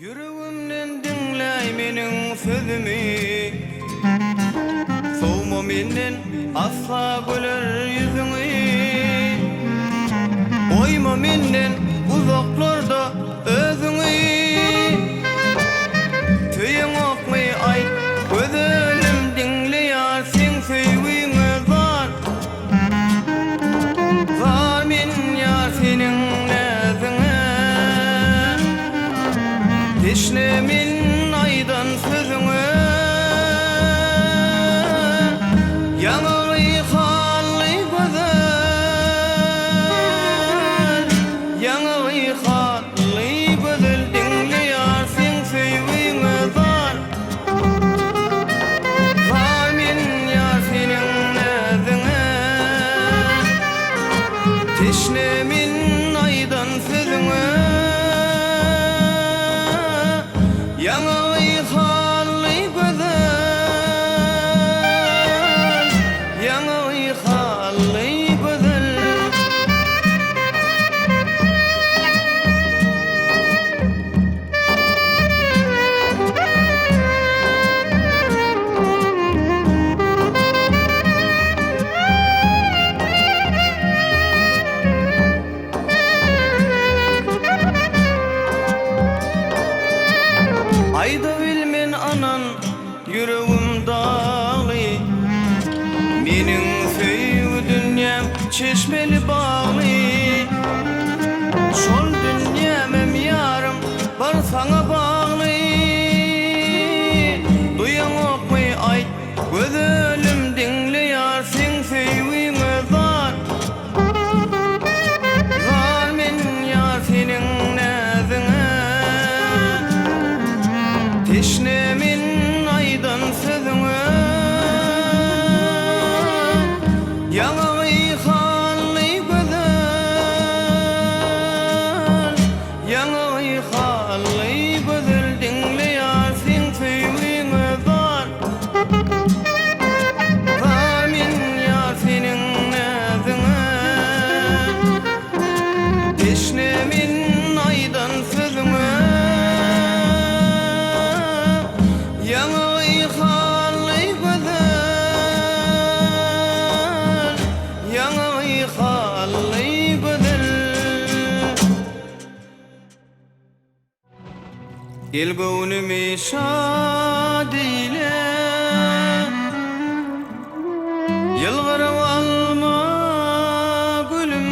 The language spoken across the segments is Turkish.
Yüreğimden dinley menin sözümü, soğuma menden asla güler yüzünü. Oyma menden uzaklarda özünü. Tüyün okmay ay gözüm dinleyar sen sevgini zar. Zar men yar senin nezine. Teşne min aydan sözüne. Yanılı halli güzel. Yanılı halli güzel dinleyar sen sevgini zar. Zar men yar senin nezine. Teşne min aydan sözüne. Yanılı halli güzel. Yanılı halli güzel. Ayda bilmen anan yüreğim dağlı. Menin söýgü dünyam çeşmeli bağlı. Şol dünyam hem yarım bar sana bağlı. Duyan okmay ay gözüm dinleyar sen söýgüni zar. Zar men yar senin nezine. Teşne min aydan sözüne. Yanılı halli güzel. Yanılı halli güzel dinleyar sen söýgüni zar. Zar men yar senin nezine. Teşne min aydan sözüne. Yanılı halli güzel. Yanılı halli güzel. Gel gönlümü şad eyle. Yılgırıp alma gülüm.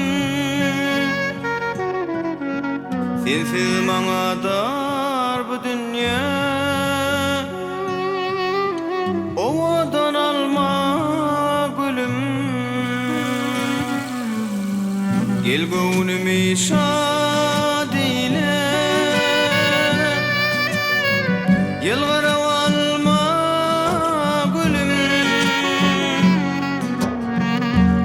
Sensiz maňa dar bu dünya. Ovadan alma gülüm. Gel gönlümü şad eyle. Yılgırıp alma gülüm.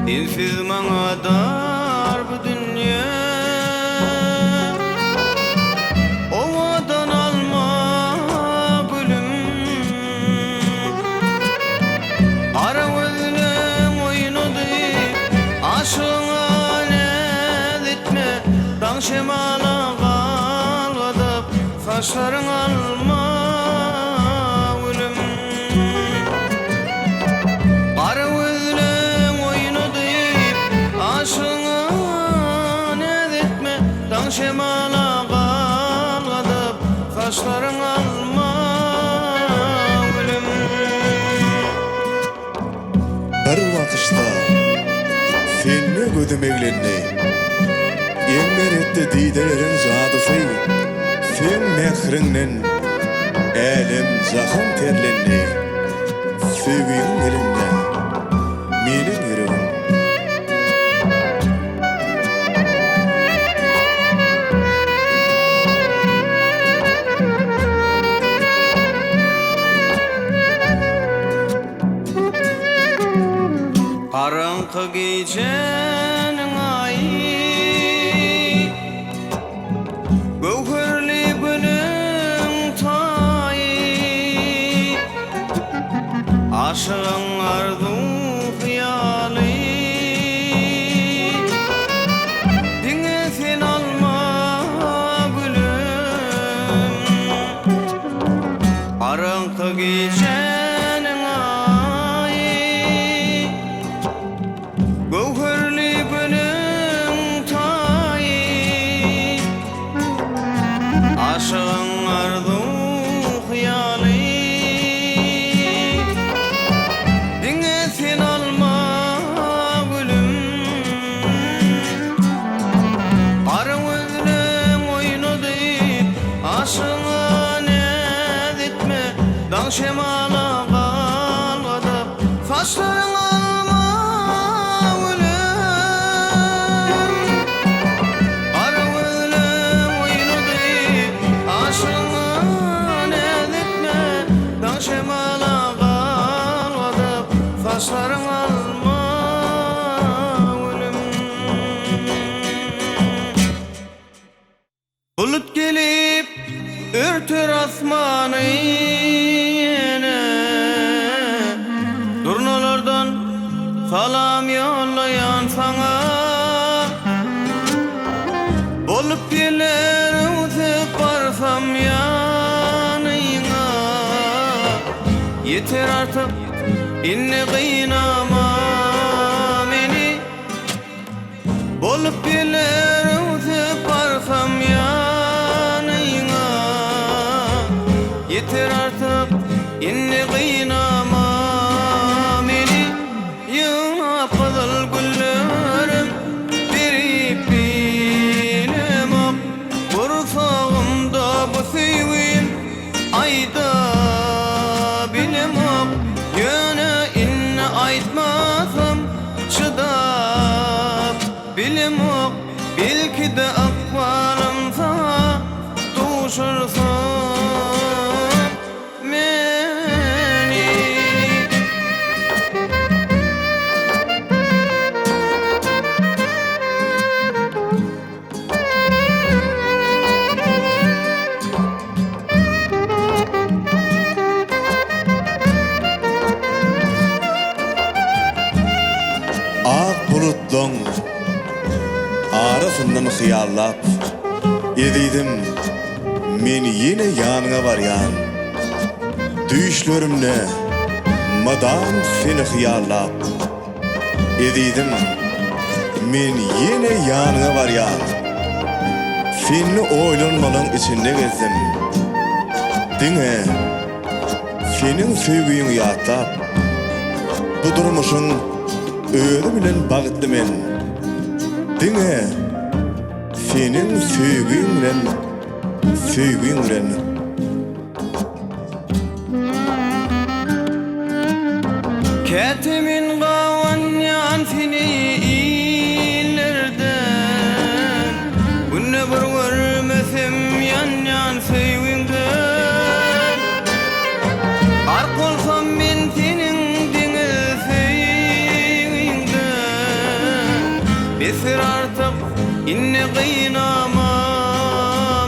Sensiz maňa dar bu dünya. Ovadan alma gülüm. Ara gözlüm oynadı, aşığına nez etme. Dağ şemala kalgadıp, saçların alma gülüm. Ara gözlüm oynadı, aşığına nez etme. Dağ şemala kalgadıp, saçların alma gülüm. Bir wagtda filmi gözüm eglendi. Emmer etdi diýdelerin zadyfy. Sen mehrinden elim zahym terlendi. Söýgüň elimde menin yüregim. Karankı gecenin ayı, gövherli günün tayı. Aşığın arzu hıyalı. Dinle sen alma gülüm. geçenin ay Gövherli gönüm tay Aşığın arzu hıyali Dingesin alma gülüm Arı özlem oynadı aşığın editme Dağ şemala kalmadı Saçların alma gülüm Arı özlem oynadı aşığın editme Dağ şemala kalmadı Saçların alma gülüm Bulut gelip örtür asmanı yine Durnalardan salam yollayan sana Olup gelir ötüp barsam yanına Yeter artık inne kıynama beni Olup gelir ötüp barsam yanına Yeter artık inni kıynama beni Yığınıp kızıl güllerim Birip bilemem Kursağımda bu sevgim Ayda bilemem Yöne inni aytmasam Çıdap bilemem Belki de akvalım sana Tuşursa Ak bulutluň arasından hıyallap ediydim men yine yanına varyan Düşlerimle madam seni hıyallap ediydim men yine yanına varyan Seni oylanmalın içinde gezdim Dine senin sevgiyin yatlap Bu durmuşun öyle bilen bağıttı men Dine senin sevgiyin Ketimin qawan yan seni illerden Günne bir görmesem yan sevginden Ark olsam men senin deniz sevginden Besir artık inne kıynama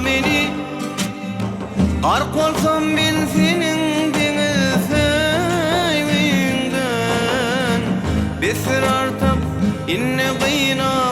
beni Ark olsam men senin deniz sevginden Besir artık inne kıynama